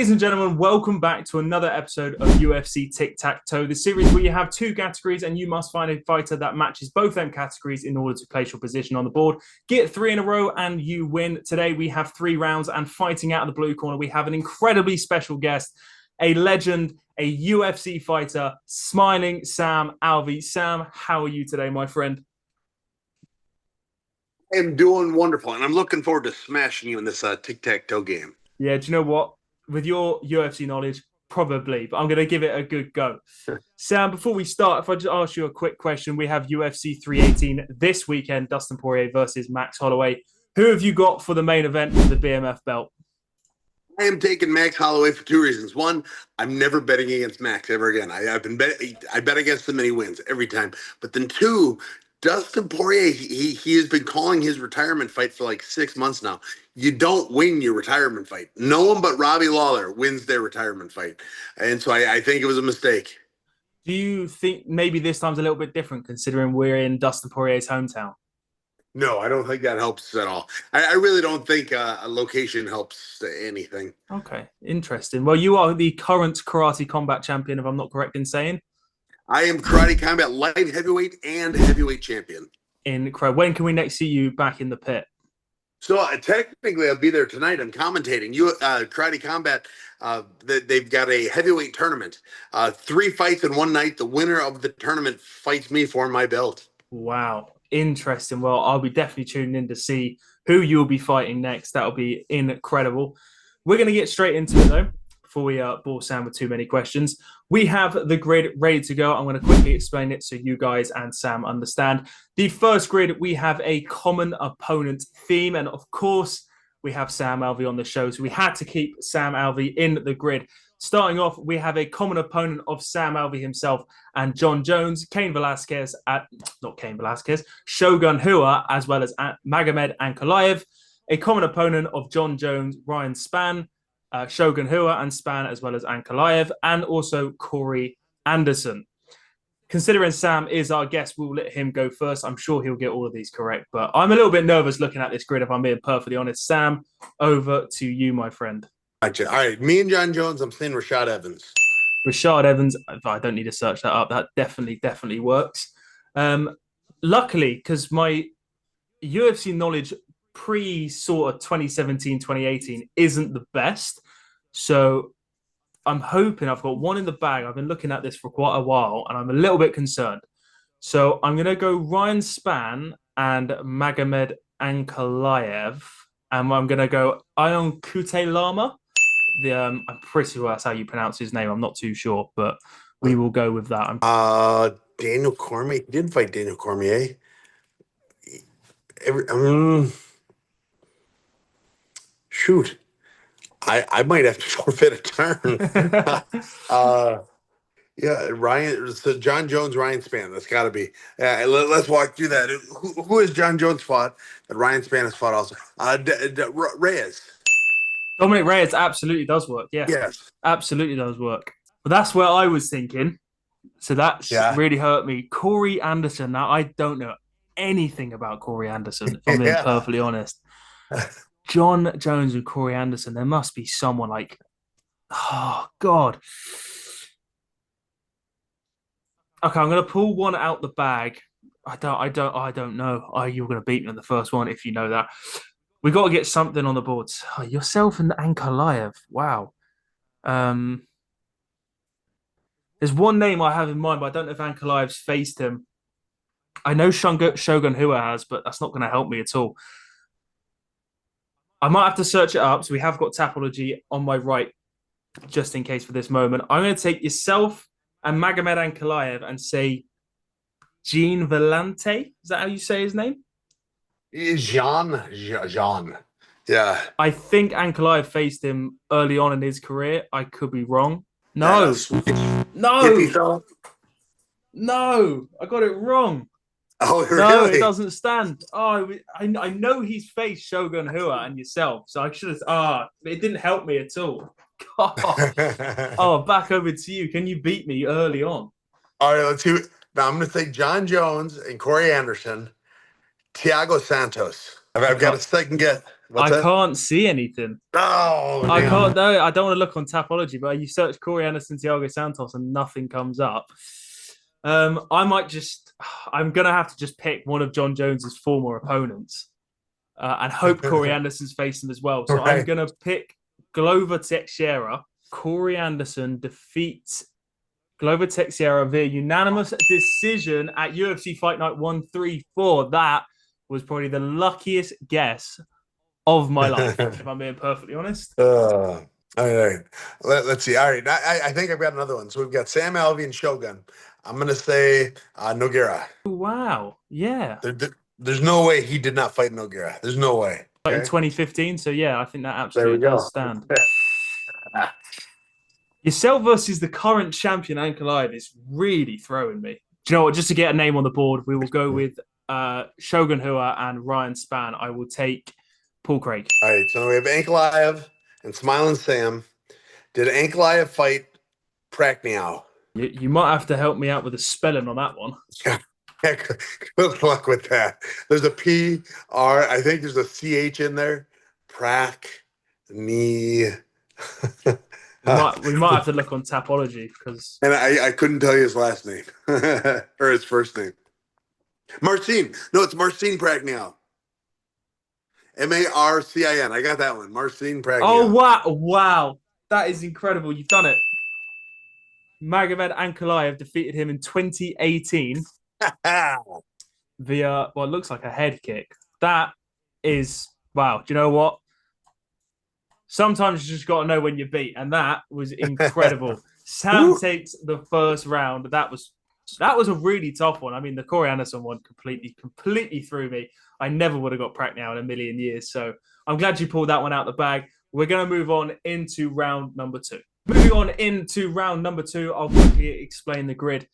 Ladies and gentlemen, welcome back to another episode of UFC Tic Tac Toe, the series where you have two categories and you must find a fighter that matches both them categories in order to place your position on the board. Get three in a row and you win. Today we have 3 rounds, and fighting out of the blue corner, we have an incredibly special guest, a legend, a UFC fighter, smiling Sam Alvey. Sam, how are you today, my friend? I am doing wonderful, and I'm looking forward to smashing you in this tic-tac-toe game. Yeah, do you know what? With your UFC knowledge, probably, but I'm going to give it a good go. Sam, before we start, if I just ask you a quick question, we have UFC 318 this weekend, Dustin Poirier versus Max Holloway. Who have you got for the main event for the BMF belt? I am taking Max Holloway for 2 reasons. One, I'm never betting against Max ever again. I bet against him and he wins every time. But then two, Dustin Poirier, he has been calling his retirement fight for like 6 months now. You don't win your retirement fight. No one but Robbie Lawler wins their retirement fight. And so I think it was a mistake. Do you think maybe this time's a little bit different considering we're in Dustin Poirier's hometown? No, I don't think that helps at all. I really don't think a location helps anything. Okay, interesting. Well, you are the current karate combat champion, if I'm not correct in saying. I am Karate Combat light heavyweight and heavyweight champion. Incredible. When can we next see you back in the pit? So technically, I'll be there tonight. I'm commentating. Karate Combat. They've got a heavyweight tournament. 3 fights in one night. The winner of the tournament fights me for my belt. Wow, interesting. Well, I'll be definitely tuning in to see who you'll be fighting next. That'll be incredible. We're going to get straight into it, though, before we bore Sam with too many questions. We have the grid ready to go. I'm going to quickly explain it so you guys and Sam understand. The first grid, we have a common opponent theme. And of course, we have Sam Alvey on the show. So we had to keep Sam Alvey in the grid. Starting off, we have a common opponent of Sam Alvey himself and John Jones, Shogun Hua, as well as Magomed Ankalaev. A common opponent of John Jones, Ryan Spann, Shogun Hua and Spann, as well as Ankalaev, and also Corey Anderson. Considering Sam is our guest, we'll let him go first. I'm sure he'll get all of these correct, but I'm a little bit nervous looking at this grid, if I'm being perfectly honest. Sam, over to you, my friend. Gotcha. All right, me and John Jones, I'm saying Rashad Evans. Rashad Evans, I don't need to search that up. That definitely works. Luckily, because my UFC knowledge pre sort of 2017, 2018 isn't the best. So I'm hoping I've got one in the bag. I've been looking at this for quite a while and I'm a little bit concerned. So I'm going to go Ryan Spann and Magomed Ankalaev. And I'm going to go Ion Kute Lama. I'm pretty sure that's how you pronounce his name. I'm not too sure, but we will go with that. Daniel Cormier. He did fight Daniel Cormier. Shoot. I might have to forfeit a turn. Yeah, Ryan. So John Jones, Ryan Spann. That's got to be. Let's walk through that. Who has John Jones fought that Ryan Spann has fought also? Reyes. Dominic Reyes absolutely does work. Yeah. Yes. Absolutely does work. But that's where I was thinking. So that's really hurt me. Corey Anderson. Now, I don't know anything about Corey Anderson, if I'm being perfectly honest. John Jones and Corey Anderson, there must be someone like, oh God. Okay, I'm gonna pull one out the bag. I don't know. Oh, you're gonna beat me in the first one if you know that. We got to get something on the boards. Oh, yourself and Ankalaev. Wow. There's one name I have in mind, but I don't know if Ankalaev's faced him. I know Shogun Hua has, but that's not going to help me at all. I might have to search it up. So we have got Tapology on my right, just in case for this moment. I'm going to take yourself and Magomed Ankalaev and say Jean Vellante. Is that how you say his name? Jean. Yeah. I think Ankalaev faced him early on in his career. I could be wrong. No. No. I got it wrong. Oh, really? No, it doesn't stand. Oh, I know he's faced Shogun Hua and yourself, so I should have. It didn't help me at all. God. Back over to you. Can you beat me early on? All right, now I'm going to say John Jones and Corey Anderson, Thiago Santos. I I've got a can't. second guess. What's I that? can't see anything. Oh, I damn. can't. No, I don't want to look on Tapology, but you search Corey Anderson, Thiago Santos, and nothing comes up. I might just. I'm gonna have to just pick one of John Jones's former opponents, and hope Corey Anderson's facing him as well. So I'm Right. gonna pick Glover Teixeira. Corey Anderson defeats Glover Teixeira via unanimous decision at UFC Fight Night 134. That was probably the luckiest guess of my life, if I'm being perfectly honest. All right. Let's see. All right. I think I've got another one. So we've got Sam Alvey and Shogun. I'm going to say Nogueira. Wow. Yeah. There's no way he did not fight Nogueira. There's no way. In Okay. 2015. So, yeah, I think that There we absolutely does go. stand. Yourself versus the current champion, Ankalaev, is really throwing me. Do you know what? Just to get a name on the board, we will go with Shogun Hua and Ryan Spann. I will take Paul Craig. All right. So we have Ankalaev and Smiling Sam. Did Ankalaev fight Prakniau? You might have to help me out with the spelling on that one. Yeah. Good luck with that. There's a P R. I think there's a CH in there. Prakni. We might have to look on Tapology because And I couldn't tell you his last name or his first name. Marcin. No, it's Marcin Pragniel. Marcin. I got that one. Marcin Pragniel. oh wow, that is incredible! You've done it. Magomed Ankalaev defeated him in 2018 via what looks like a head kick. That is wow. Do you know what? Sometimes you just got to know when you beat, and that was incredible. Sam takes the first round. That was a really tough one. I mean, the Corey Anderson one completely threw me. I never would have got Pracknow in a million years. So I'm glad you pulled that one out the bag. We're going to move on into round number 2. Moving on into round number 2, I'll quickly explain the grid.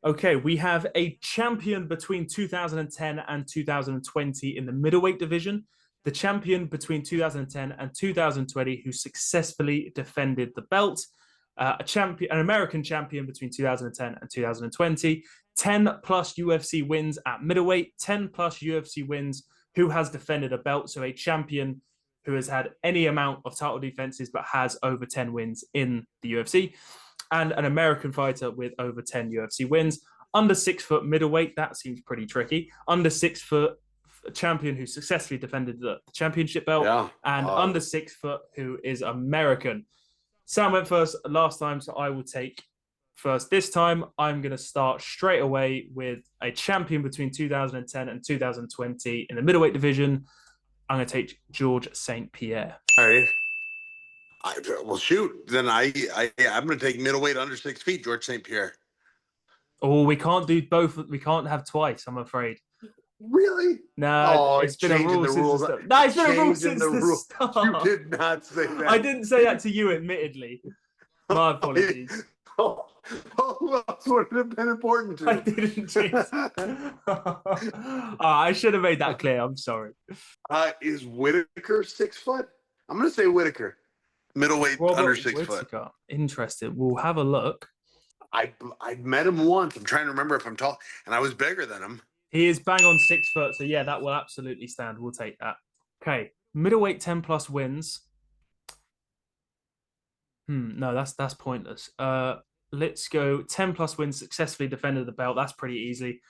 Okay, we have a champion between 2010 and 2020 in the middleweight division, the champion between 2010 and 2020 who successfully defended the belt, an American champion between 2010 and 2020, 10 plus UFC wins at middleweight, 10 plus UFC wins who has defended a belt, so a champion who has had any amount of title defenses but has over 10 wins in the UFC, and an American fighter with over 10 UFC wins. Under 6 foot middleweight, that seems pretty tricky. Under 6 foot champion who successfully defended the championship belt, and under 6 foot who is American. Sam went first last time, so I will take first this time. I'm going to start straight away with a champion between 2010 and 2020 in the middleweight division. I'm going to take George St. Pierre. All right. Well, shoot. Then I'm going to take middleweight under 6 feet, George St. Pierre. Oh, we can't do both. We can't have twice, I'm afraid. Really? No, it's been a rule since the start. No, it's been a rule since the start. You did not say that. I didn't say that to you, admittedly. My apologies. Who else would it have been important to? I didn't. I should have made that clear. I'm sorry. Is Whitaker 6 foot? I'm going to say Whitaker. Middleweight under 6 foot. Interesting. We'll have a look. I met him once. I'm trying to remember if I'm tall, and I was bigger than him. He is bang on 6 foot, so yeah, that will absolutely stand. We'll take that. Okay, middleweight 10 plus wins. No, that's pointless. Let's go 10 plus wins, successfully defended the belt. That's pretty easy.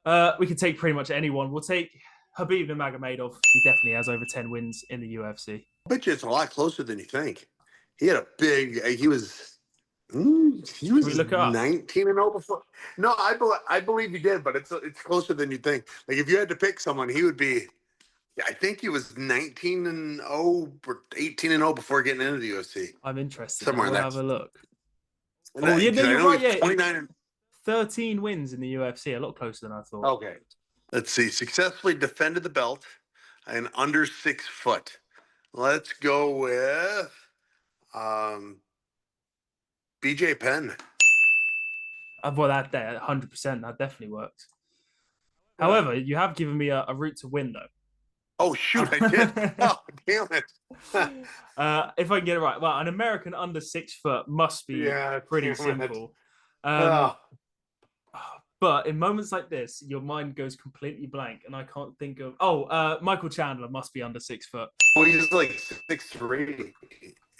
We can take pretty much anyone. We'll take Khabib Nurmagomedov. He definitely has over 10 wins in the UFC. I bet you it's a lot closer than you think. He had a big. He was 19-0 before. No, I believe he did, but it's closer than you think. Like if you had to pick someone, he would be. I think he was 19-0 or 18-0 before getting into the UFC. I'm interested. Somewhere we'll have a look. Oh, yeah, you're right. Yeah, 29 13 wins in the UFC. A lot closer than I thought. Okay, let's see. Successfully defended the belt and under 6 foot. Let's go with BJ Penn. Well, that 100%. That definitely works. Yeah. However, you have given me a route to win, though. Oh, shoot, I did. Oh, damn it. If I can get it right. Well, an American under 6 foot must be pretty simple. But But in moments like this, your mind goes completely blank, and I can't think of. Michael Chandler must be under 6 foot. Well, he's like 6'3".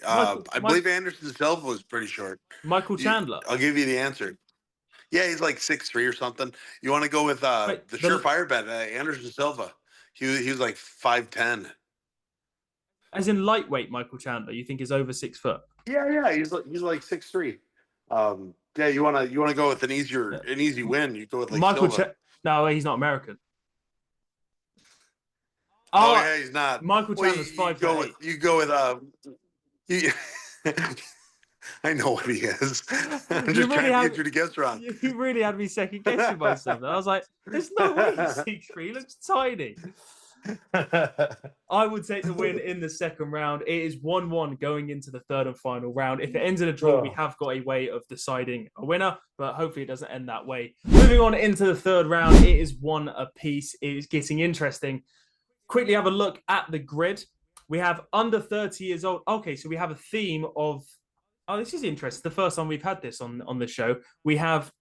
Michael, I Mike, believe Anderson Silva was pretty short. Michael Chandler. I'll give you the answer. Yeah, he's like 6'3" or something. You want to go with Wait, the surefire bet, Anderson Silva. He was like 5'10". as in lightweight Michael Chandler, you think is over 6 foot? Yeah. He's like 6'3". Yeah, you wanna go with an Yeah. easy win. You go with like Michael, Silva. no, he's not American. Oh Oh, yeah, he's not. Michael Well, Chandler's 5'8". you go with you, I know what he is. I'm You just really trying to had get you to guess wrong. you really had me second guessing myself. And I was like, "There's no way he's 6'3". He looks tiny." I would take the win in the second round. It is 1-1 going into the third and final round. If it ends in a draw, we have got a way of deciding a winner, but hopefully it doesn't end that way. Moving on into the third round, it is one apiece. It is getting interesting. Quickly have a look at the grid. We have under 30 years old. Okay, so we have a theme of. Oh, this is interesting. The first time we've had this on the show. We have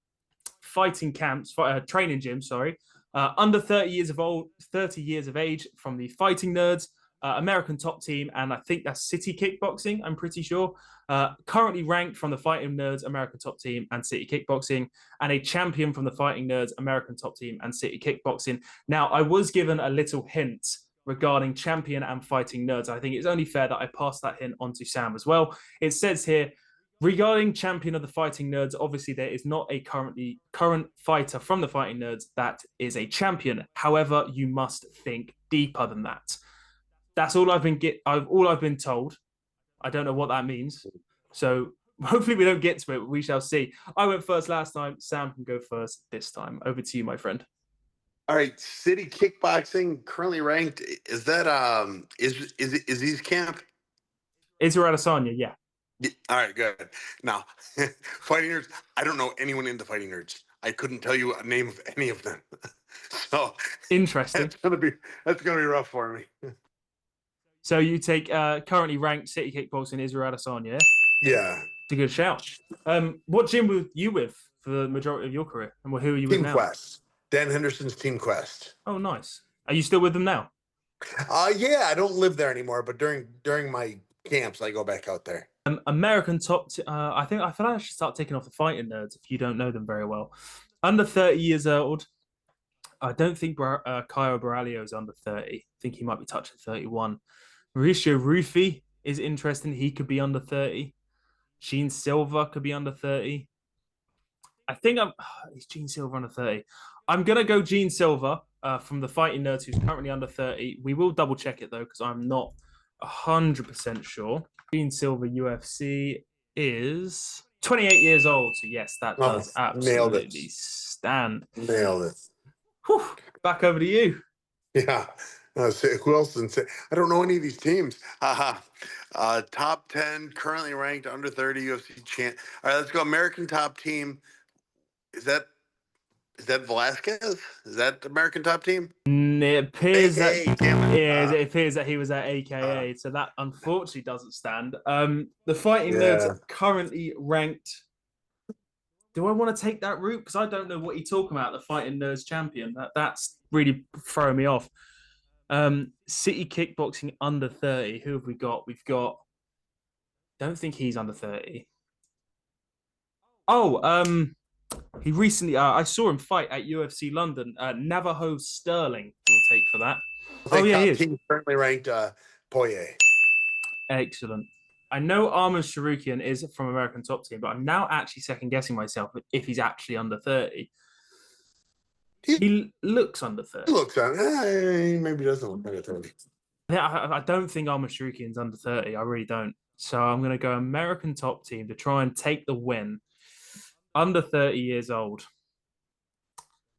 fighting camps, training gyms, sorry. Under 30 years of old, 30 years of age from the Fighting Nerds, American Top Team, and I think that's City Kickboxing, I'm pretty sure. Currently ranked from the Fighting Nerds, American Top Team, and City Kickboxing, and a champion from the Fighting Nerds, American Top Team, and City Kickboxing. Now, I was given a little hint regarding champion and Fighting Nerds. I think it's only fair that I pass that hint on to Sam as well. It says here, regarding champion of the Fighting Nerds, obviously there is not a current fighter from the Fighting Nerds that is a champion. However, you must think deeper than that. That's all I've been told. I don't know what that means. So hopefully we don't get to it, but we shall see. I went first last time. Sam can go first this time. Over to you, my friend. All right, City Kickboxing currently ranked. Is that is East Camp? Israel Adesanya, yeah. Yeah, all right, good. Now, Fighting Nerds. I don't know anyone in the Fighting Nerds. I couldn't tell you a name of any of them. So Interesting. that's gonna be rough for me. So you take currently ranked City Kickboxing Israel Adesanya. Yeah. It's a good shout. What gym were you with for the majority of your career, and who are you with Team now? Quest. Dan Henderson's Team Quest. Oh, nice. Are you still with them now? Yeah, I don't live there anymore, but during my camps, I go back out there. American Top. I feel like I should start taking off the Fighting Nerds if you don't know them very well. Under 30 years old. I don't think Caio Borralho is under 30. I think he might be touching 31. Mauricio Rufy is interesting. He could be under 30. Gene Silva could be under 30. I think is Gene Silva under 30. I'm gonna go Gene Silva from the Fighting Nerds, who's currently under 30. We will double check it though, because I'm not 100% sure. Gene Silva UFC is 28 years old. So yes, that does absolutely stand. Nailed it. Whew. Back over to you. Yeah. Who else didn't say? I don't know any of these teams. Top 10, currently ranked under 30 UFC champ. All right, let's go. American Top Team. Is that Velasquez? Is that American Top Team? It appears it appears that he was at AKA, so that unfortunately doesn't stand. The Fighting Nerds are currently ranked. Do I want to take that route? Because I don't know what you're talking about. The Fighting Nerds champion. That's really throwing me off. City Kickboxing under 30. Who have we got? We've got. Don't think he's under 30. Oh, he recently. I saw him fight at UFC London. Navajo Sterling will take for that. Oh yeah, he is. Team currently ranked Poirier. Excellent. I know Arman Sharukian is from American Top Team, but I'm now actually second guessing myself if he's actually under 30. He looks under 30. He looks maybe doesn't look under 30. Yeah, I don't think Arman Sharukian's under 30. I really don't. So I'm going to go American Top Team to try and take the win. Under 30 years old.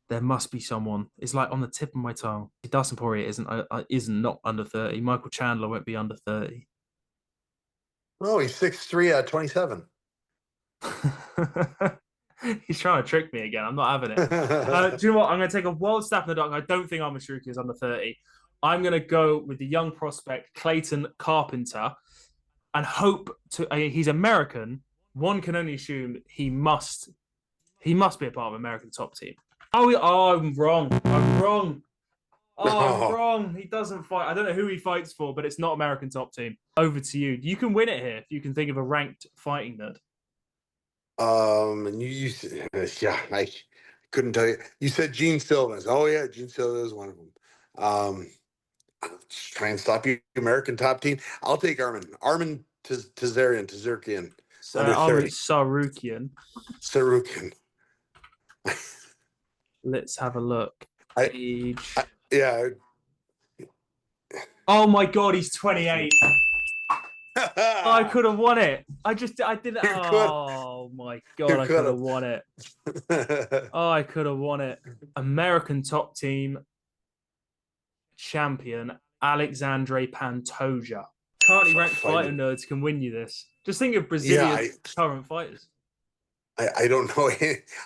There must be someone. It's like on the tip of my tongue. Dustin Poirier isn't not under 30. Michael Chandler won't be under 30. Oh, he's 6'3", 27. He's trying to trick me again. I'm not having it. Do you know what? I'm going to take a wild stab in the dark. I don't think Arman Sharukian is under 30. I'm going to go with the young prospect, Clayton Carpenter, and hope to. He's American. One can only assume he must be a part of American Top Team. I'm wrong. I'm wrong. Oh, I'm No. wrong. He doesn't fight. I don't know who he fights for, but it's not American Top Team. Over to you. You can win it here if you can think of a ranked fighting nerd. And yeah, I couldn't tell you. You said Gene Silva's. Oh yeah, Gene Silva is one of them. Um, I'll just try and stop you, American Top Team. I'll take Armin. Tazarian, under Ahmed 30. Sarukian. Sarukin. Let's have a look. I, Age. yeah. Oh my God, he's 28. Oh, I could have won it. I didn't. Oh my God, I could have won it. Oh, I could have won it. American Top Team champion Alexandre Pantoja. Currently ranked fighter nerds can win you this. Just think of Brazilia's current fighters. I don't know.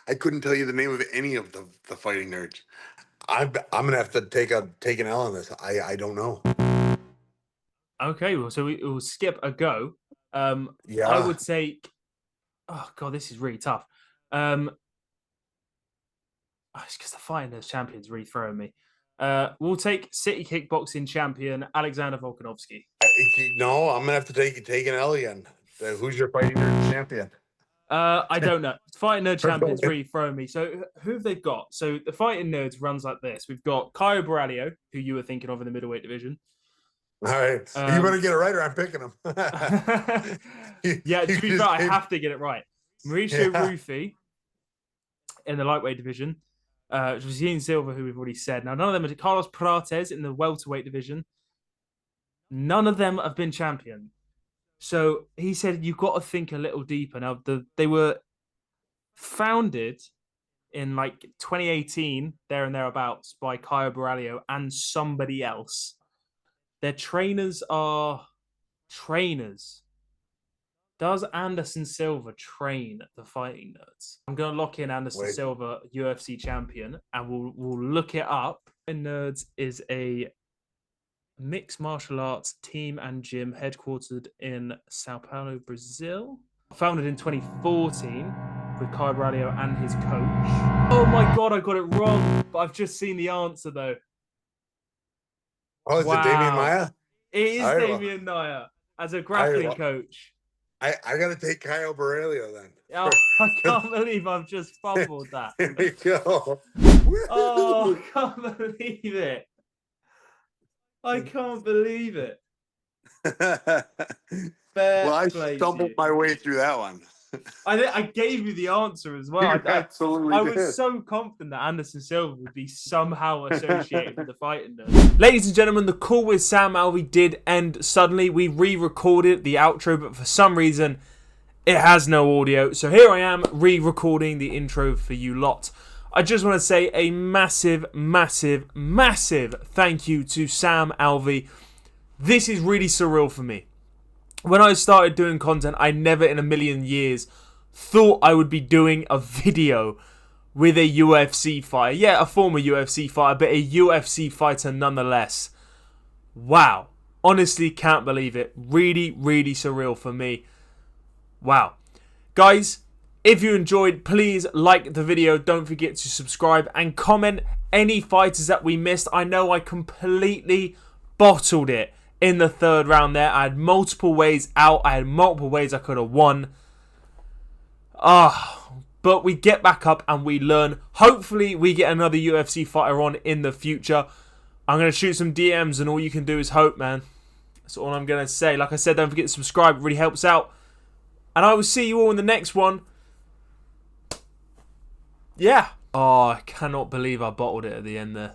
I couldn't tell you the name of any of the fighting nerds. I'm gonna have to take an L on this. I don't know. Okay, well, so we'll skip a go. Yeah. I would take. Oh God, this is really tough. It's because the fighting nerds champion's really throwing me. We'll take City Kickboxing champion Alexander Volkanovski. No, I'm gonna have to take an L again. Who's your fighting nerd champion? I don't know. Fighting Nerd Champion's really throwing me. So who have they got? So the Fighting Nerds runs like this. We've got Caio Borralho, who you were thinking of in the middleweight division. All right. You better get it right or I'm picking him. Yeah, to be fair, I have to get it right. Mauricio Rufy in the lightweight division. Josine Silva, who we've already said. Now, none of them are Carlos Prates in the welterweight division. None of them have been champion. So he said, you've got to think a little deeper. Now, they were founded in like 2018, there and thereabouts, by Caio Borralho and somebody else. Their trainers are trainers. Does Anderson Silva train the fighting nerds? I'm going to lock in Anderson Silva, UFC champion, and we'll look it up. Nerds is a mixed martial arts team and gym headquartered in Sao Paulo, Brazil. Founded in 2014 with Caio Borralho and his coach. Oh my God, I got it wrong, but I've just seen the answer though. Oh, is it Damian Maia? It is Damian Maia as a grappling coach. I got to take Caio Borralho then. Oh, I can't believe I've just fumbled that. Here we go. Oh, I can't believe it. I can't believe it. Well, I stumbled my way through that one. I gave you the answer as well. Absolutely I was so confident that Anderson Silva would be somehow associated with the fighting nerd. Ladies and gentlemen, the call with Sam Alvey did end suddenly. We re-recorded the outro, but for some reason, it has no audio. So here I am re-recording the intro for you lot. I just want to say a massive, massive, massive thank you to Sam Alvey. This is really surreal for me. When I started doing content, I never in a million years thought I would be doing a video with a UFC fighter. Yeah, a former UFC fighter, but a UFC fighter nonetheless. Wow. Honestly, can't believe it. Really, really surreal for me. Wow. Guys, if you enjoyed, please like the video. Don't forget to subscribe and comment any fighters that we missed. I know I completely bottled it in the third round there. I had multiple ways out. I had multiple ways I could have won. But we get back up and we learn. Hopefully we get another UFC fighter on in the future. I'm going to shoot some DMs and all you can do is hope, man. That's all I'm going to say. Like I said, don't forget to subscribe. It really helps out. And I will see you all in the next one. Yeah. Oh, I cannot believe I bottled it at the end there.